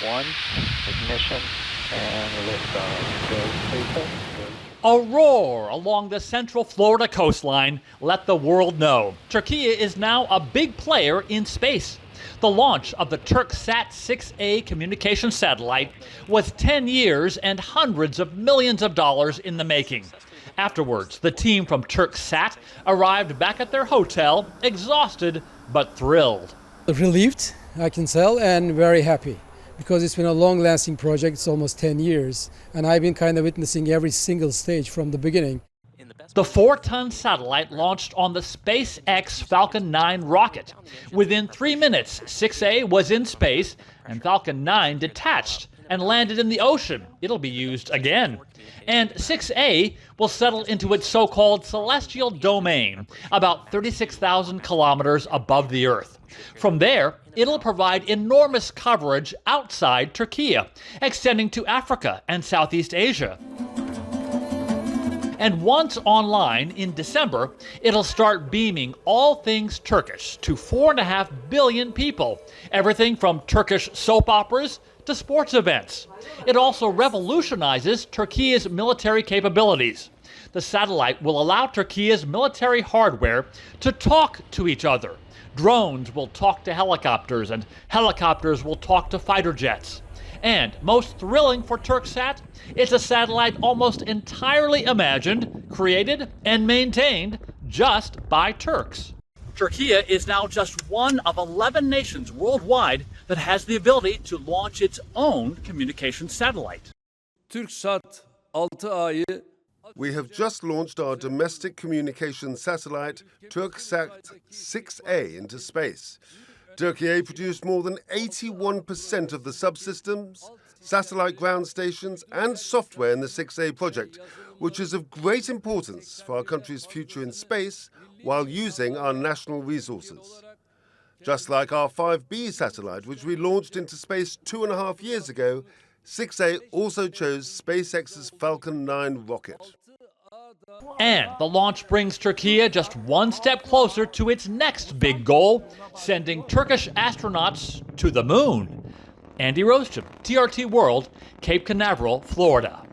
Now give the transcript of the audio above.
One, ignition, and liftoff. Go, Lisa. A roar along the central Florida coastline let the world know Turkey is now a big player in space. The launch of the Turksat 6A communication satellite was 10 years and hundreds of millions of dollars in the making. Afterwards, the team from Turksat arrived back at their hotel, exhausted but thrilled. Relieved, I can tell, and very happy. Because it's been a long-lasting project, it's almost 10 years, and I've been kind of witnessing every single stage from the beginning. The 4-ton satellite launched on the SpaceX Falcon 9 rocket. Within 3 minutes, 6A was in space, and Falcon 9 detached and landed in the ocean. It'll be used again. And 6A will settle into its so-called celestial domain, about 36,000 kilometers above the Earth. From there, it'll provide enormous coverage outside Turkey, extending to Africa and Southeast Asia. And once online in December, it'll start beaming all things Turkish to 4.5 billion people, everything from Turkish soap operas to sports events. It also revolutionizes Turkey's military capabilities. The satellite will allow Turkey's military hardware to talk to each other. Drones will talk to helicopters, and helicopters will talk to fighter jets. And most thrilling for Turksat, it's a satellite almost entirely imagined, created, and maintained just by Turks. Turkey is now just one of 11 nations worldwide that has the ability to launch its own communication satellite. Turksat 6A'yı We have just launched our domestic communication satellite, Turksat 6A, into space. Turkey produced more than 81% of the subsystems, satellite ground stations, and software in the 6A project, which is of great importance for our country's future in space while using our national resources. Just like our 5B satellite, which we launched into space 2.5 years ago, 6A also chose SpaceX's Falcon 9 rocket. And the launch brings Turkey just one step closer to its next big goal, sending Turkish astronauts to the moon. Andy Roesgen, TRT World, Cape Canaveral, Florida.